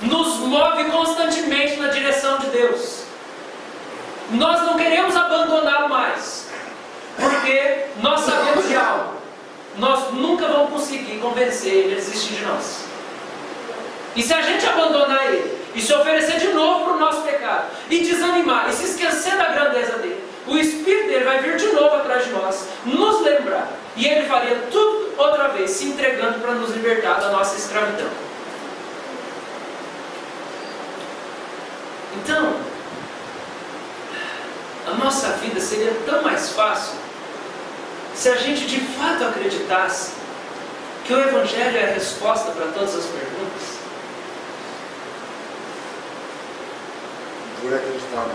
A: nos move constantemente na direção de Deus. Nós não queremos abandoná-lo mais, porque nós sabemos de algo. Nós nunca vamos conseguir convencer Ele a desistir de nós. E se a gente abandonar Ele e se oferecer de novo para o nosso pecado, e desanimar, e se esquecer da grandeza dele, o Espírito dele vai vir de novo atrás de nós, nos lembrar, e Ele faria tudo outra vez, se entregando para nos libertar da nossa escravidão. Então, a nossa vida seria tão mais fácil se a gente de fato acreditasse que o Evangelho é a resposta para todas as perguntas.
B: Por acreditar.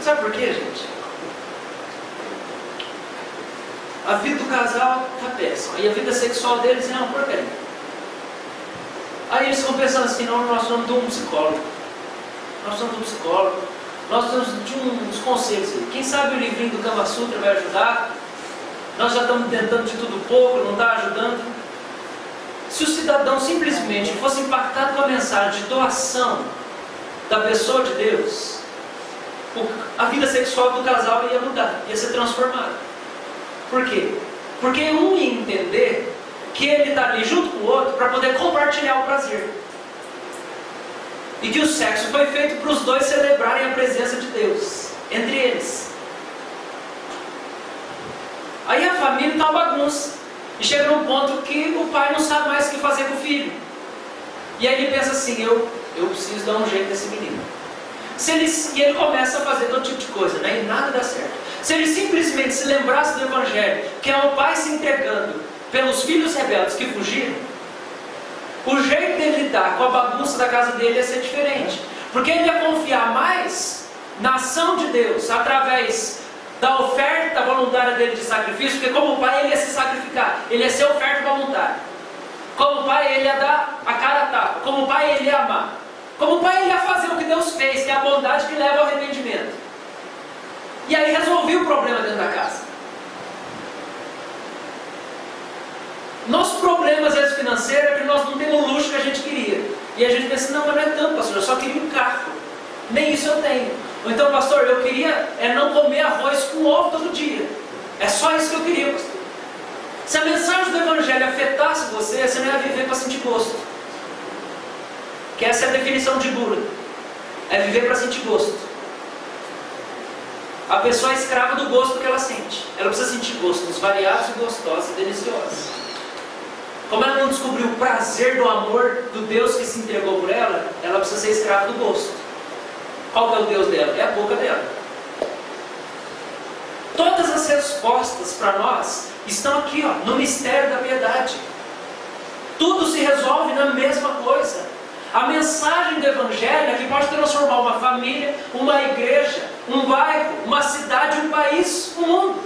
A: Sabe por quê, gente? A vida do casal está péssima, e a vida sexual deles é uma porcaria. Aí eles ficam pensando assim: não, nós precisamos de um psicólogo. Nós precisamos de um psicólogo. Nós precisamos de uns conselhos aí. Quem sabe o livrinho do Kama Sutra vai ajudar? Nós já estamos tentando de tudo pouco, não está ajudando. Se o cidadão simplesmente fosse impactado com a mensagem de doação da pessoa de Deus, a vida sexual do casal ia mudar, ia ser transformada. Por quê? Porque um ia entender que ele está ali junto com o outro para poder compartilhar o prazer. E que o sexo foi feito para os dois celebrarem a presença de Deus entre eles. Aí a família está uma bagunça. E chega num ponto que o pai não sabe mais o que fazer com o filho. E aí ele pensa assim: eu preciso dar um jeito nesse menino. E ele começa a fazer todo tipo de coisa, né? E nada dá certo. Se ele simplesmente se lembrasse do Evangelho, que é o pai se entregando pelos filhos rebeldes que fugiram, o jeito dele lidar com a bagunça da casa dele ia ser diferente. Porque ele ia confiar mais na ação de Deus, através da oferta voluntária dele de sacrifício, porque como pai ele ia se sacrificar, ele ia ser oferta voluntária. Como pai ele ia dar a cara a tapa, como pai ele ia amar. Como pai ele ia fazer o que Deus fez, que é a bondade que leva ao arrependimento. E aí resolveu o problema dentro da casa. Nós Nosso problema, às vezes, financeiro é que nós não temos o luxo que a gente queria. E a gente pensa, não, mas não é tanto, pastor, eu só queria um carro. Nem isso eu tenho. Ou então, pastor, eu queria não comer arroz com ovo todo dia. É só isso que eu queria, pastor. Se a mensagem do Evangelho afetasse você, você não ia viver para sentir gosto. Que essa é a definição de Buda. É viver para sentir gosto. A pessoa é escrava do gosto que ela sente. Ela precisa sentir gostos variados e gostosos e deliciosos. Como ela não descobriu o prazer do amor do Deus que se entregou por ela, ela precisa ser escrava do gosto. Qual que é o Deus dela? É a boca dela. Todas as respostas para nós estão aqui, ó, no mistério da piedade. Tudo se resolve na mesma coisa. A mensagem do Evangelho é que pode transformar uma família, uma igreja, um bairro, uma cidade, um país, um mundo.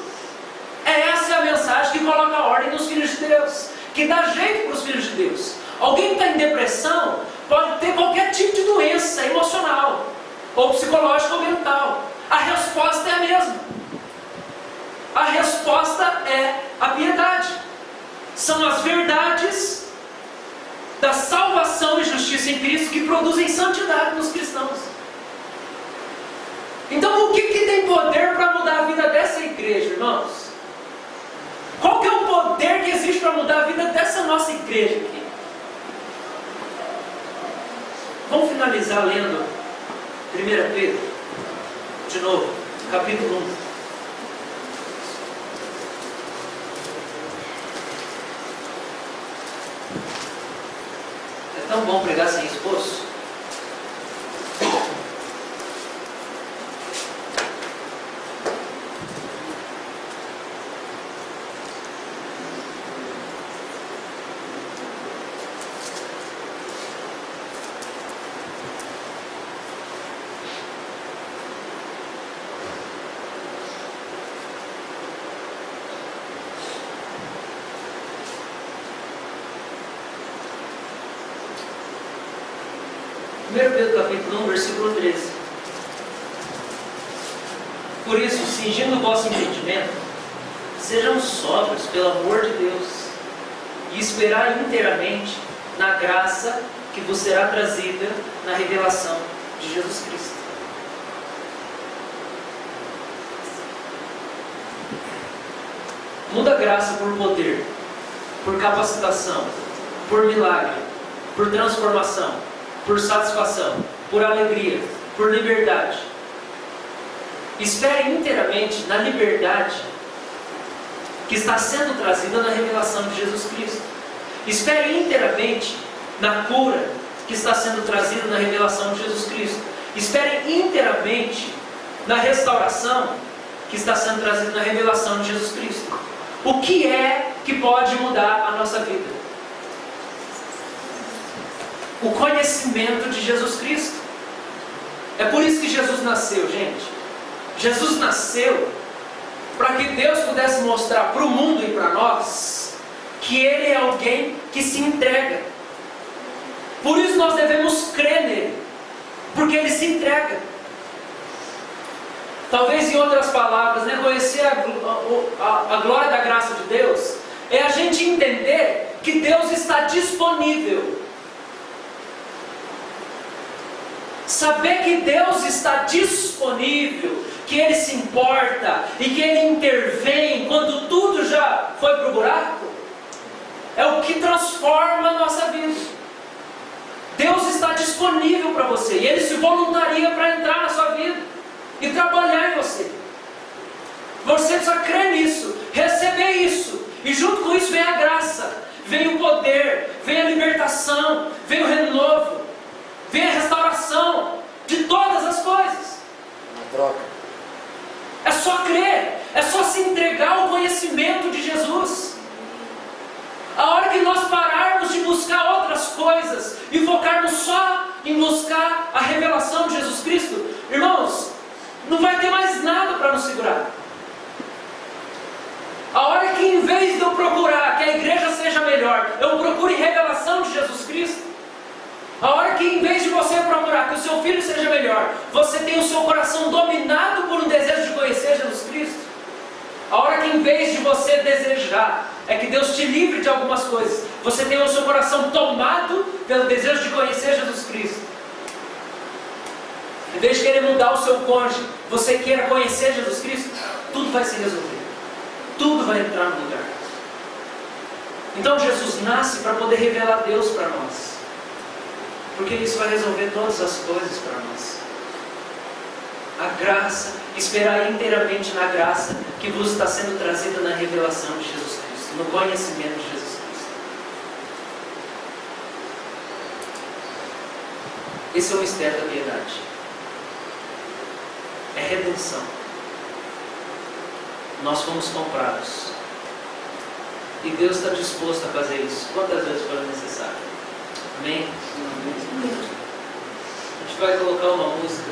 A: Essa é a mensagem que coloca a ordem nos filhos de Deus, que dá jeito para os filhos de Deus. Alguém que está em depressão pode ter qualquer tipo de doença emocional, ou psicológica ou mental. A resposta é a mesma. A resposta é a piedade. São as verdades da salvação e justiça em Cristo que produzem santidade nos cristãos. Então o que tem poder para mudar a vida dessa igreja, irmãos? Qual que é o poder que existe para mudar a vida dessa nossa igreja aqui? Vamos finalizar lendo 1 Pedro, de novo, capítulo 1. É tão bom pregar sem esforço. Pedro capítulo 1, versículo 13. Por isso, cingindo o vosso entendimento, sejam sóbrios pelo amor de Deus, e esperai inteiramente na graça que vos será trazida na revelação de Jesus Cristo. Muda a graça por poder, por capacitação, por milagre, por transformação, por satisfação, por alegria, por liberdade. Espere inteiramente na liberdade que está sendo trazida na revelação de Jesus Cristo. Espere inteiramente na cura que está sendo trazida na revelação de Jesus Cristo. Espere inteiramente na restauração que está sendo trazida na revelação de Jesus Cristo. O que é que pode mudar a nossa vida? O conhecimento de Jesus Cristo. É por isso que Jesus nasceu, gente. Jesus nasceu para que Deus pudesse mostrar para o mundo e para nós que Ele é alguém que se entrega. Por isso nós devemos crer nele, porque Ele se entrega. Talvez em outras palavras, conhecer a glória da graça de Deus é a gente entender que Deus está disponível. Saber que Deus está disponível, que Ele se importa e que Ele intervém quando tudo já foi para o buraco, é o que transforma a nossa vida. Deus está disponível para você e Ele se voluntaria para entrar na sua vida e trabalhar em você. Você precisa crer nisso, receber isso, e junto com isso vem a graça, vem o poder, vem a libertação, vem o renovo, vem a restauração de todas as coisas.
B: Uma troca.
A: É só crer, é só se entregar ao conhecimento de Jesus. A hora que nós pararmos de buscar outras coisas e focarmos só em buscar a revelação de Jesus Cristo, irmãos, não vai ter mais nada para nos segurar. A hora que em vez de eu procurar que a igreja seja melhor, eu procure revelação de Jesus Cristo, a hora que em vez de você procurar que o seu filho seja melhor, você tem o seu coração dominado por um desejo de conhecer Jesus Cristo, a hora que em vez de você desejar é que Deus te livre de algumas coisas. Você tenha o seu coração tomado pelo desejo de conhecer Jesus Cristo. Em vez de querer mudar o seu cônjuge, você queira conhecer Jesus Cristo, tudo vai se resolver. Tudo vai entrar no lugar. Então Jesus nasce para poder revelar Deus para nós. Porque isso vai resolver todas as coisas para nós. A graça, esperar inteiramente na graça que vos está sendo trazida na revelação de Jesus Cristo, no conhecimento de Jesus Cristo. Esse é o mistério da piedade. É redenção. Nós fomos comprados. E Deus está disposto a fazer isso quantas vezes for necessário. Amém? A gente vai colocar uma música.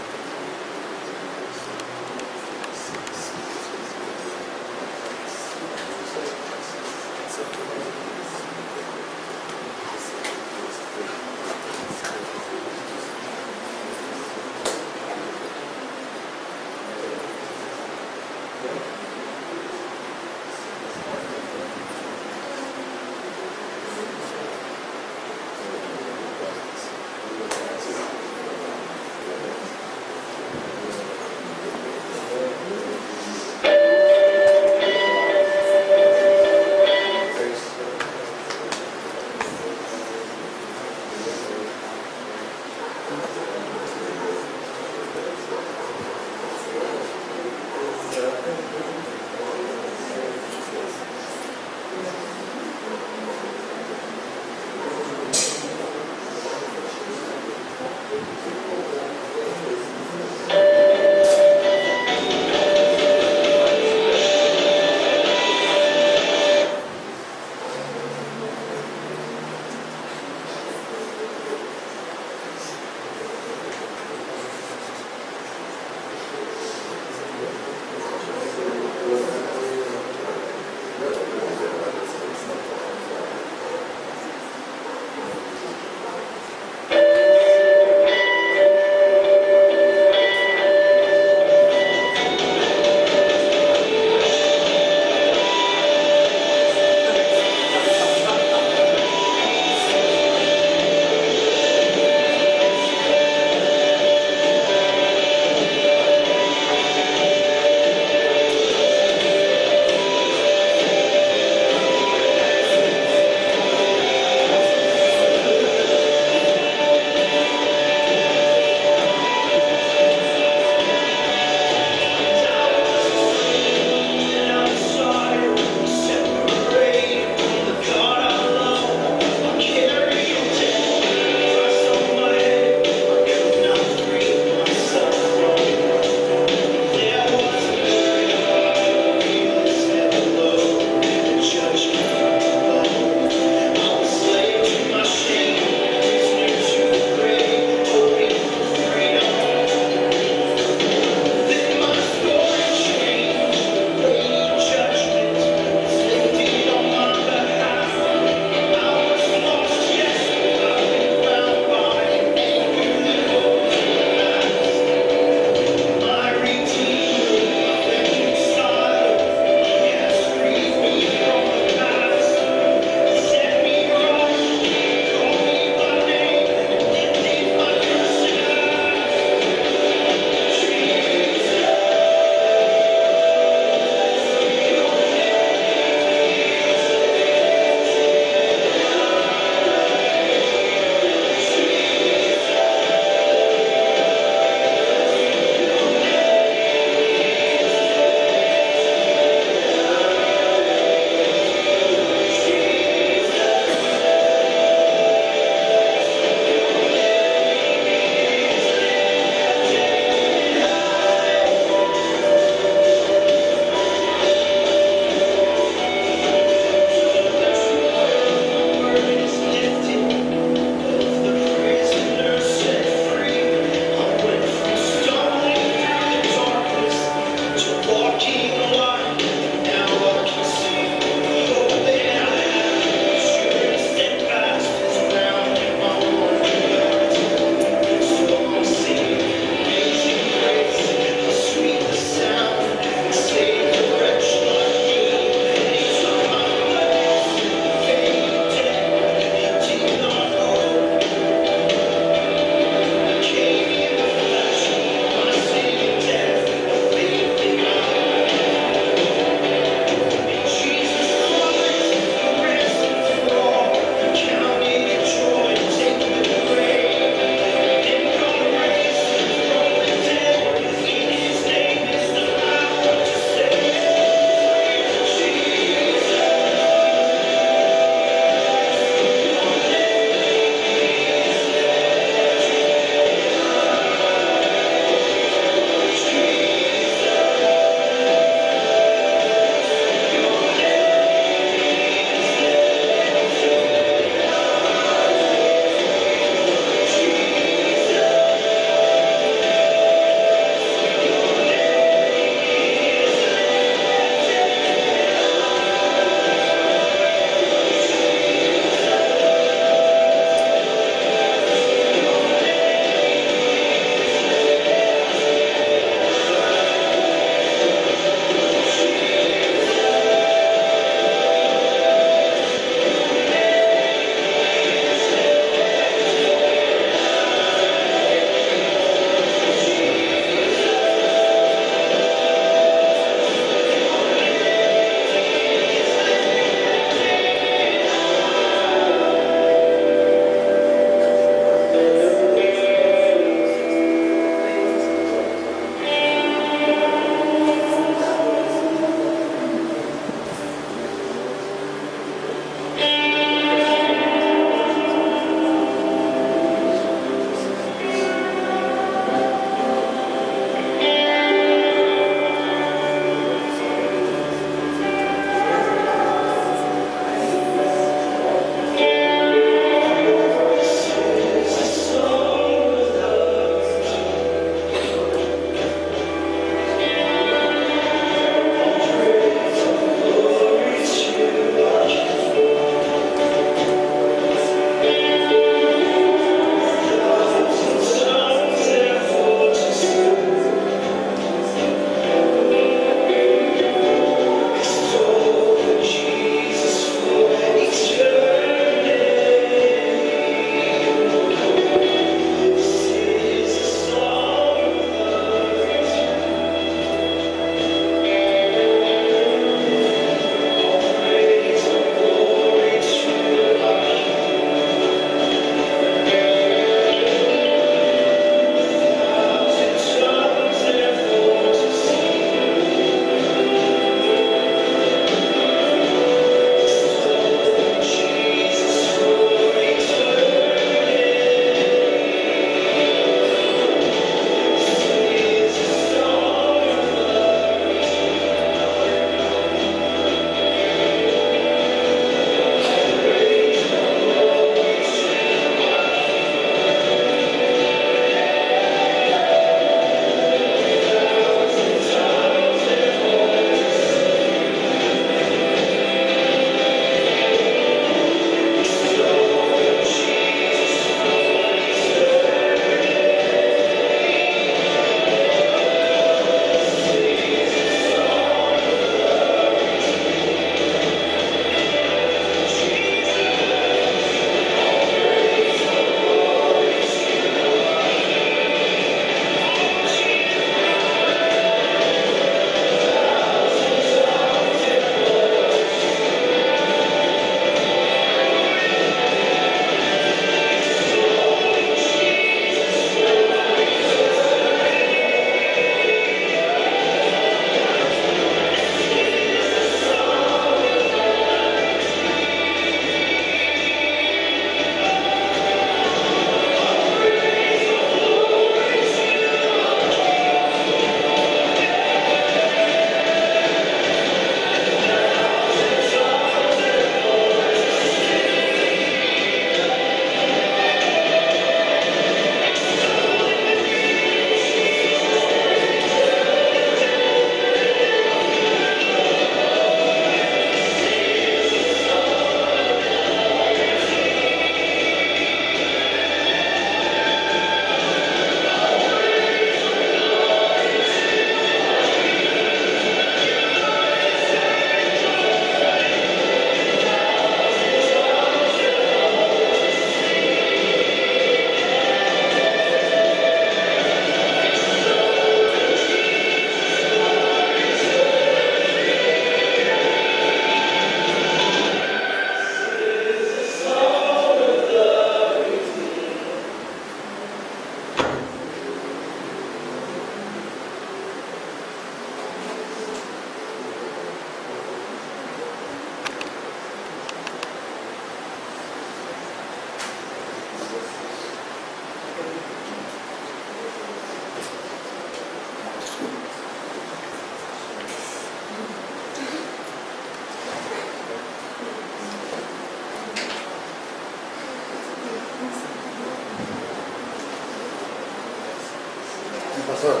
B: pastor,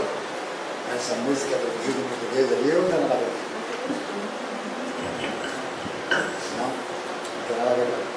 B: essa música traduzida em português ali ou não é nada a ver? Não? Não tem nada a ver.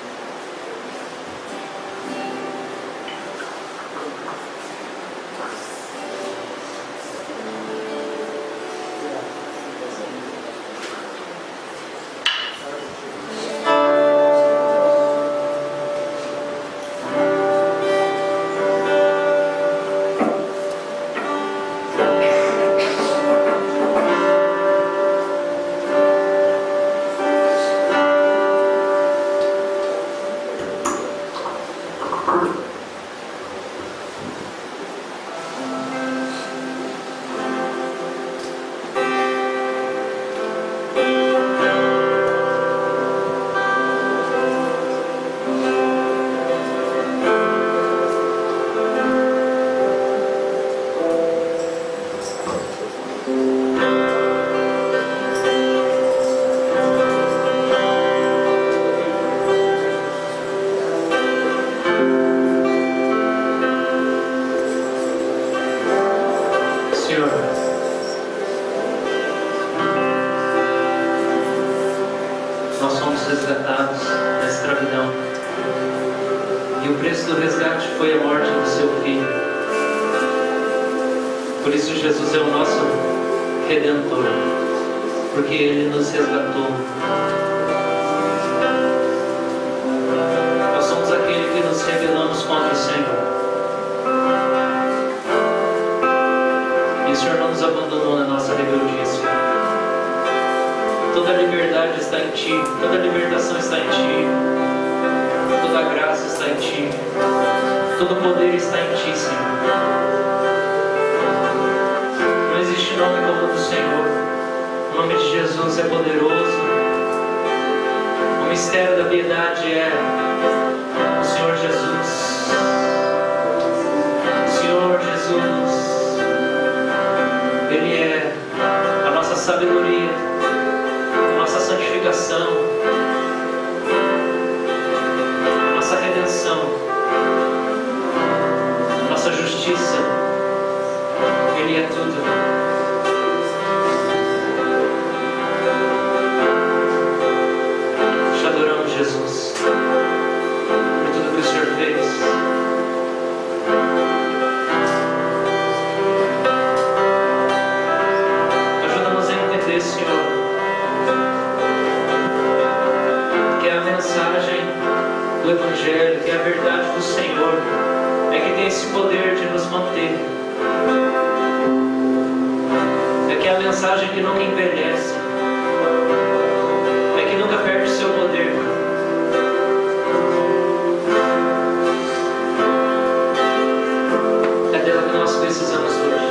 A: Resgatados da escravidão, e o preço do resgate foi a morte do seu filho. Por isso Jesus é o nosso Redentor, porque Ele nos resgatou. Nós somos aquele que nos rebelamos contra o Senhor, e o Senhor não nos abandonou na nossa rebeldia, Senhor. Toda a liberdade está em Ti, toda a libertação está em Ti, toda a graça está em Ti, todo o poder está em Ti, Senhor. Não existe nome como o do Senhor. O nome de Jesus é poderoso. O mistério da piedade é o Senhor Jesus. O Senhor Jesus, Ele é a nossa sabedoria, nossa santificação, nossa redenção, nossa justiça. Ele é tudo. Te adoramos, Jesus, por tudo que o Senhor fez. Ajuda-nos a entender, Senhor, que a mensagem do Evangelho, que a verdade do Senhor é que tem esse poder de nos manter. É que a mensagem que nunca envelhece, é que nunca perde o seu poder. É dela que nós precisamos hoje.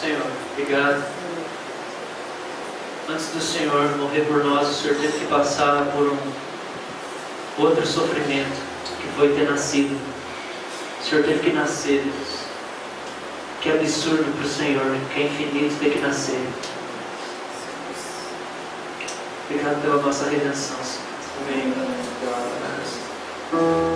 A: Senhor, obrigado. Antes do Senhor morrer por nós, o Senhor teve que passar por um outro sofrimento, que foi ter nascido. O Senhor teve que nascer, Deus. Que absurdo para o Senhor, que é infinito ter que nascer. Obrigado pela nossa redenção, Senhor.
C: Amém.